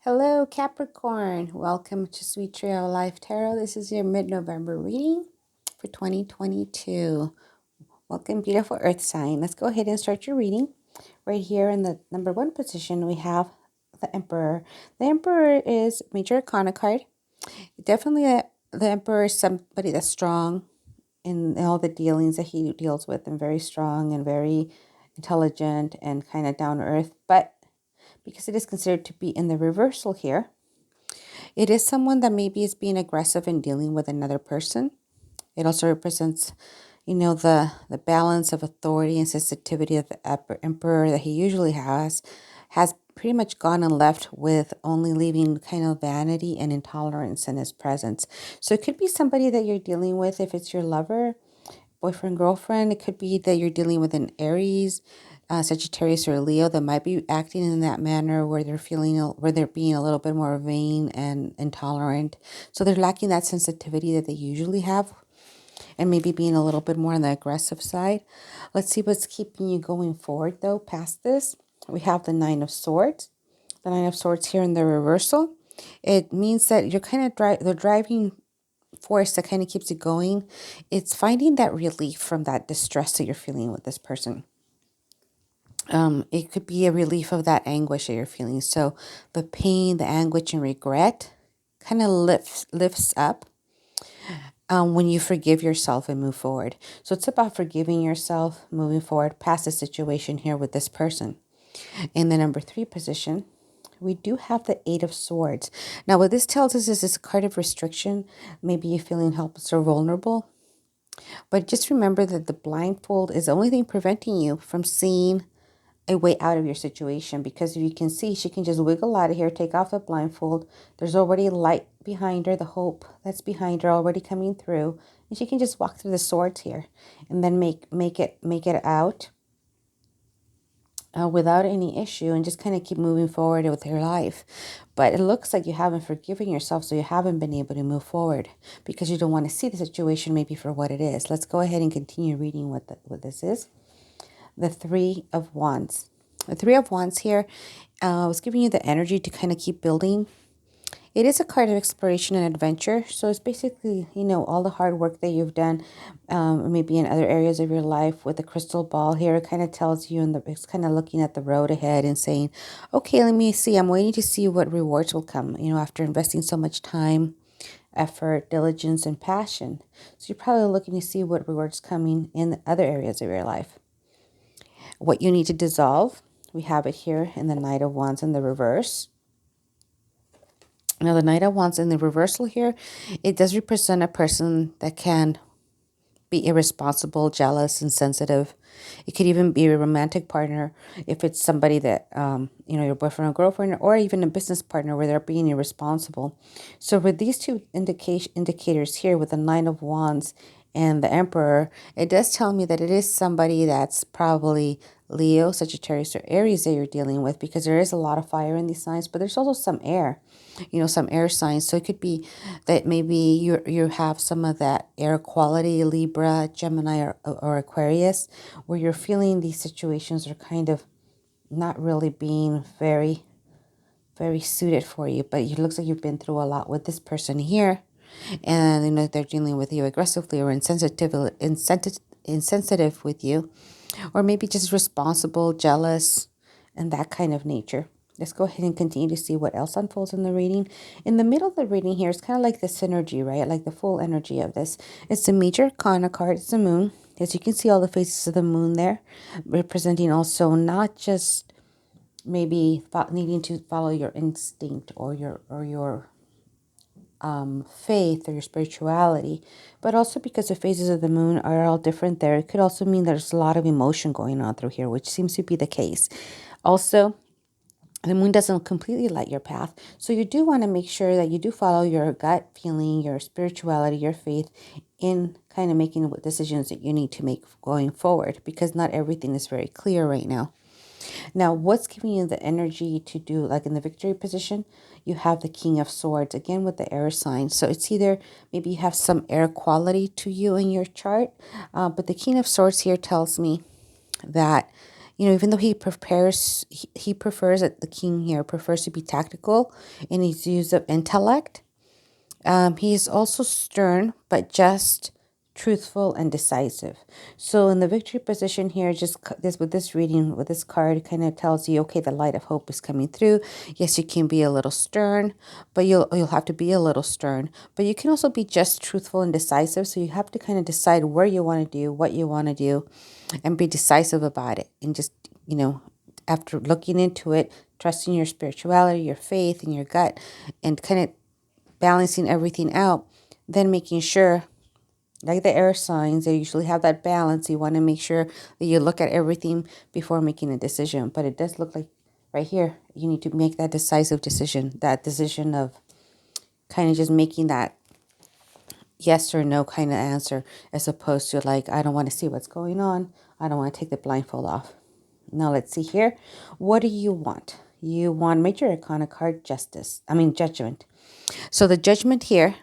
Hello, Capricorn. Welcome to Sweet Trail Life Tarot. This is your mid-November reading for 2022. Welcome, beautiful Earth sign. Let's go ahead and start your reading. Right here in the number one position, we have the Emperor. The Emperor is major arcana card. Definitely, the Emperor is somebody that's strong in all the dealings that he deals with, and very strong and very intelligent and kind of down to earth. But because it is considered to be in the reversal here, it is someone that maybe is being aggressive in dealing with another person. It also represents, the balance of authority and sensitivity of the emperor that he usually has pretty much gone and left with only leaving kind of vanity and intolerance in his presence. So it could be somebody that you're dealing with if it's your lover, boyfriend, girlfriend. It could be that you're dealing with an Aries, Sagittarius, or Leo that might be acting in that manner where where they're being a little bit more vain and intolerant. So they're lacking that sensitivity that they usually have, and maybe being a little bit more on the aggressive side. Let's see what's keeping you going forward though. Past this, we have the Nine of Swords. The Nine of Swords here in the reversal. It means that you're kind of the driving force that kind of keeps you going. It's finding that relief from that distress that you're feeling with this person. It could be a relief of that anguish that you're feeling. So the pain, the anguish, and regret kind of lifts up when you forgive yourself and move forward. So it's about forgiving yourself, moving forward past the situation here with this person. In the number three position, we do have the Eight of Swords. Now, what this tells us is it's a card of restriction. Maybe you're feeling helpless or vulnerable. But just remember that the blindfold is the only thing preventing you from seeing a way out of your situation, because if you can see, she can just wiggle out of here, take off the blindfold. There's already light behind her, the hope that's behind her already coming through, and she can just walk through the swords here and then make it out without any issue, and just kind of keep moving forward with her life. But it looks like you haven't forgiven yourself, so you haven't been able to move forward because you don't want to see the situation maybe for what it is. Let's go ahead and continue reading what this is. The Three of Wands. The Three of Wands here was giving you the energy to kind of keep building. It is a card of exploration and adventure. So it's basically, all the hard work that you've done, maybe in other areas of your life. With the crystal ball here, it kind of tells you, and it's kind of looking at the road ahead and saying, okay, let me see. I'm waiting to see what rewards will come, after investing so much time, effort, diligence, and passion. So you're probably looking to see what rewards coming in other areas of your life. What you need to dissolve, we have it here in the Knight of Wands in the reverse. Now, the Knight of Wands in the reversal here, it does represent a person that can be irresponsible, jealous, and sensitive. It could even be a romantic partner if it's somebody that, your boyfriend or girlfriend, or even a business partner where they're being irresponsible. So with these two indicators here with the Nine of Wands and the Emperor, it does tell me that it is somebody that's probably Leo, Sagittarius, or Aries that you're dealing with, because there is a lot of fire in these signs, but there's also some air, some air signs. So it could be that maybe you have some of that air quality, Libra, Gemini, or Aquarius, where you're feeling these situations are kind of not really being very, very suited for you. But it looks like you've been through a lot with this person here. And they're dealing with you aggressively or insensitive with you, or maybe just responsible, jealous, and that kind of nature. Let's go ahead and continue to see what else unfolds in the reading. In the middle of the reading here, it's kind of like the synergy, right? Like the full energy of this. It's the major arcana card. It's the moon. As you can see, all the faces of the moon there, representing also not just maybe needing to follow your instinct or your faith or your spirituality, but also because the phases of the moon are all different there. It could also mean there's a lot of emotion going on through here, which seems to be the case. Also, the moon doesn't completely light your path, so you do want to make sure that you do follow your gut feeling, your spirituality, your faith in kind of making decisions that you need to make going forward, because not everything is very clear right now. Now, what's giving you the energy to do, like in the victory position, you have the King of Swords, again with the air sign. So it's either maybe you have some air quality to you in your chart, but the King of Swords here tells me that Even though he prefers it, the king here prefers to be tactical in his use of intellect. He is also stern, but just, truthful, and decisive. So in the victory position here, just this with this reading, with this card, it kind of tells you, okay, the light of hope is coming through. Yes, you can be a little stern, but you'll have to be a little stern. But you can also be just, truthful, and decisive. So you have to kind of decide where you want to do, what you want to do, and be decisive about it. And just, after looking into it, trusting your spirituality, your faith, and your gut, and kind of balancing everything out, then making sure, like the air signs, they usually have that balance. You want to make sure that you look at everything before making a decision. But it does look like right here, you need to make that decisive decision, that decision of kind of just making that yes or no kind of answer, as opposed to like, I don't want to see what's going on. I don't want to take the blindfold off. Now let's see here. What do you want? You want Major Arcana card, Judgment. So the Judgment here,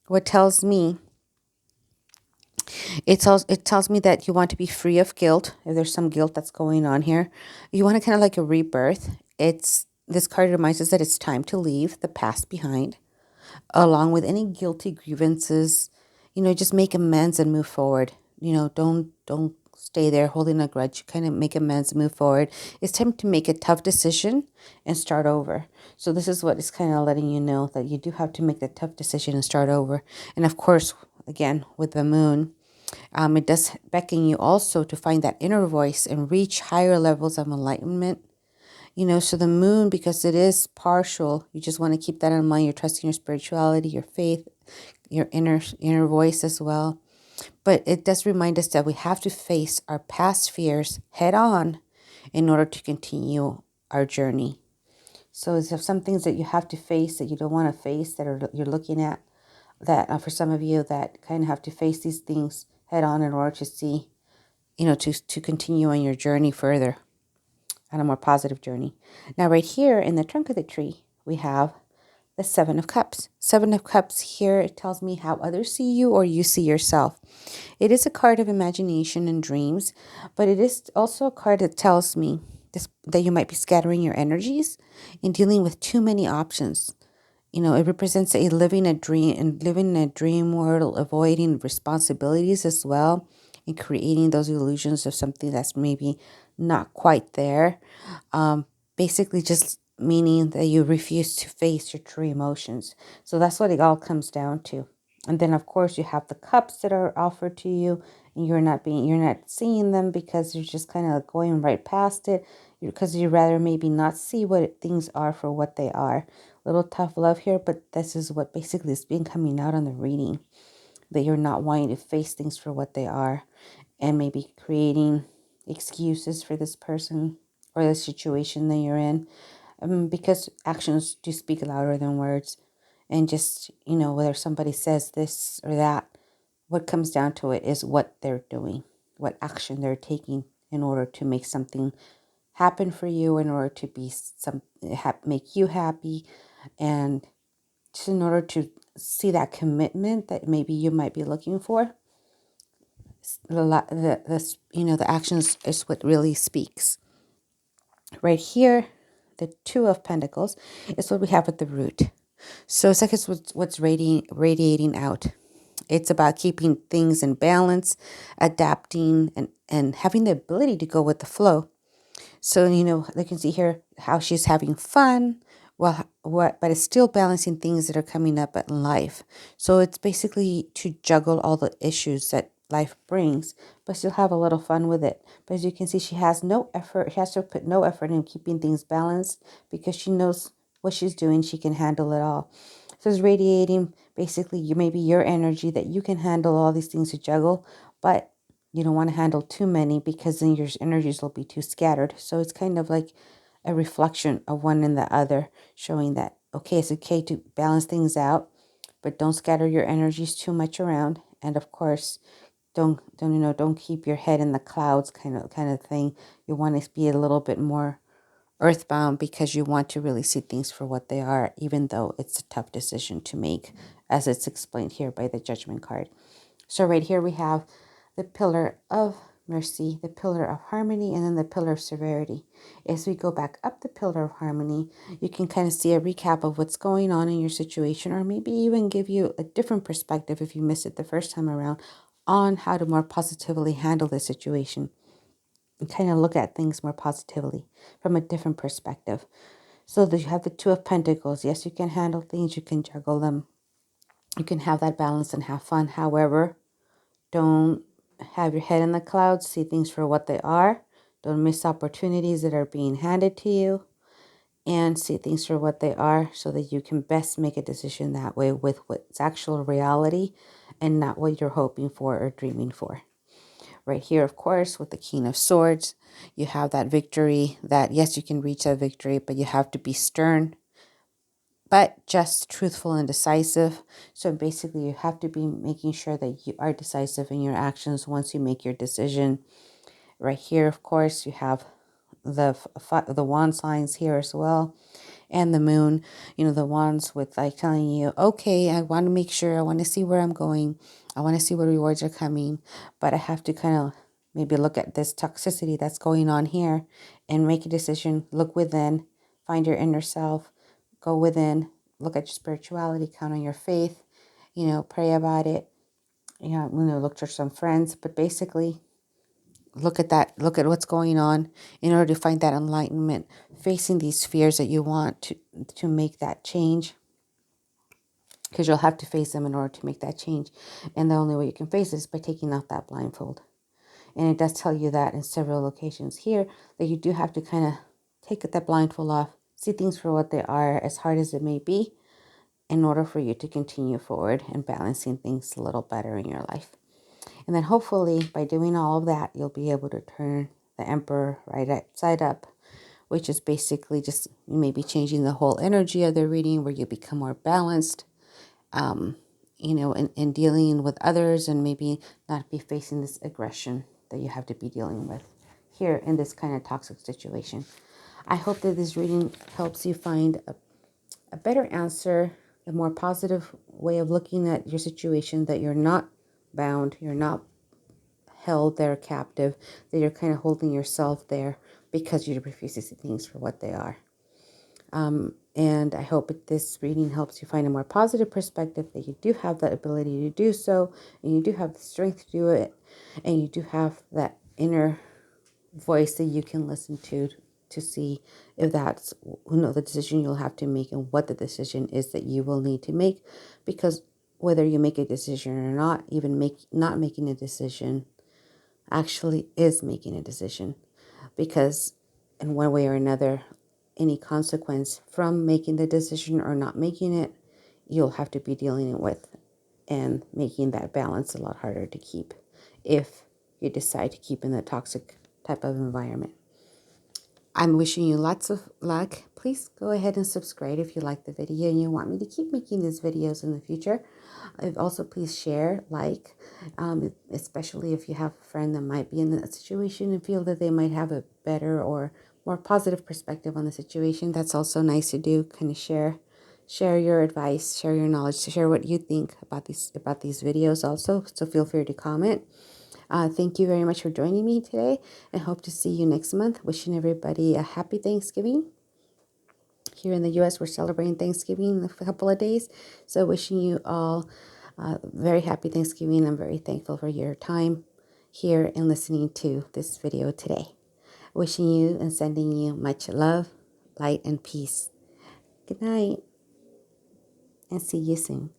what tells me, it tells me that you want to be free of guilt. If there's some guilt that's going on here, you want to kind of like a rebirth. This card reminds us that it's time to leave the past behind, along with any guilty grievances. Just make amends and move forward. Don't stay there holding a grudge. Kind of make amends and move forward. It's time to make a tough decision and start over. So this is what it's kind of letting you know, that you do have to make that tough decision and start over. And of course, again, with the moon, it does beckon you also to find that inner voice and reach higher levels of enlightenment. So the moon, because it is partial, you just want to keep that in mind. You're trusting your spirituality, your faith, your inner voice as well. But it does remind us that we have to face our past fears head on in order to continue our journey. So there's some things that you have to face that you don't want to face, you're looking at, that for some of you that kind of have to face these things head on in order to see, to continue on your journey further, on a more positive journey. Now, right here in the trunk of the tree, we have the Seven of Cups. Seven of Cups here, it tells me how others see you or you see yourself. It is a card of imagination and dreams, but it is also a card that tells me that you might be scattering your energies and dealing with too many options. It represents living in a dream world, avoiding responsibilities as well, and creating those illusions of something that's maybe not quite there. Basically, just meaning that you refuse to face your true emotions. So that's what it all comes down to. And then, of course, you have the cups that are offered to you, and you're not seeing them because you're just kind of going right past it, because you rather maybe not see what things are for what they are. Little tough love here, but this is what basically is being coming out on the reading, that you're not wanting to face things for what they are, and maybe creating excuses for this person or the situation that you're in, because actions do speak louder than words. And just, whether somebody says this or that, what comes down to it is what they're doing, what action they're taking in order to make something happen for you, in order to make you happy, and just in order to see that commitment that maybe you might be looking for. The actions is what really speaks. Right here, the Two of Pentacles is what we have at the root. So it's like it's what's radiating out. It's about keeping things in balance, adapting, and having the ability to go with the flow. So, they can see here how she's having fun, but it's still balancing things that are coming up in life. So it's basically to juggle all the issues that life brings, but still have a little fun with it. But as you can see, she has no effort. She has to put no effort in keeping things balanced, because she knows what she's doing. She can handle it all. So it's radiating basically maybe your energy, that you can handle all these things to juggle, but you don't want to handle too many, because then your energies will be too scattered. So it's kind of like a reflection of one and the other, showing that, okay, it's okay to balance things out, but don't scatter your energies too much around. And of course, don't keep your head in the clouds kind of thing. You want to be a little bit more earthbound, because you want to really see things for what they are, even though it's a tough decision to make, as it's explained here by the Judgment card. So right here we have the Pillar of mercy, the pillar of harmony, and then the pillar of severity. As we go back up the pillar of harmony, you can kind of see a recap of what's going on in your situation, or maybe even give you a different perspective if you missed it the first time around on how to more positively handle the situation and kind of look at things more positively from a different perspective. So that you have the Two of Pentacles. Yes, you can handle things, you can juggle them, you can have that balance and have fun. However, don't have your head in the clouds. See things for what they are. Don't miss opportunities that are being handed to you. And see things for what they are so that you can best make a decision that way with what's actual reality and not what you're hoping for or dreaming for. Right here, of course, with the King of Swords, you have that victory that, yes, you can reach that victory, but you have to be stern, but just truthful and decisive. So basically, you have to be making sure that you are decisive in your actions once you make your decision. Right here, of course, you have the wand signs here as well, and the moon. You know, the wands with like telling you, okay, I want to make sure, I want to see where I'm going, I want to see what rewards are coming, but I have to kind of maybe look at this toxicity that's going on here and make a decision. Look within, find your inner self, go within, look at your spirituality, count on your faith, pray about it, look to some friends, but basically look at that, look at what's going on in order to find that enlightenment, facing these fears that you want to make that change, because you'll have to face them in order to make that change. And the only way you can face it is by taking off that blindfold. And it does tell you that in several locations here, that you do have to kind of take that blindfold off, see things for what they are, as hard as it may be, in order for you to continue forward and balancing things a little better in your life. And then hopefully by doing all of that, you'll be able to turn the Emperor right side up, which is basically just maybe changing the whole energy of the reading, where you become more balanced, in dealing with others, and maybe not be facing this aggression that you have to be dealing with here in this kind of toxic situation. I hope that this reading helps you find a better answer, a more positive way of looking at your situation, that you're not bound, you're not held there captive, that you're kind of holding yourself there because you refuse to see things for what they are. And I hope that this reading helps you find a more positive perspective, that you do have that ability to do so, and you do have the strength to do it, and you do have that inner voice that you can listen to see if that's the decision you'll have to make, and what the decision is that you will need to make. Because whether you make a decision or not, even not making a decision actually is making a decision, because in one way or another, any consequence from making the decision or not making it, you'll have to be dealing with, and making that balance a lot harder to keep if you decide to keep in the toxic type of environment. I'm wishing you lots of luck. Please go ahead and subscribe if you like the video and you want me to keep making these videos in the future. Also, please share, especially if you have a friend that might be in that situation and feel that they might have a better or more positive perspective on the situation. That's also nice to do. Kind of share your advice, share your knowledge, share what you think about these videos also. So feel free to comment. Thank you very much for joining me today, and hope to see you next month. Wishing everybody a happy Thanksgiving. Here in the U.S., we're celebrating Thanksgiving in a couple of days. So wishing you all very happy Thanksgiving. I'm very thankful for your time here and listening to this video today. Wishing you and sending you much love, light, and peace. Good night, and see you soon.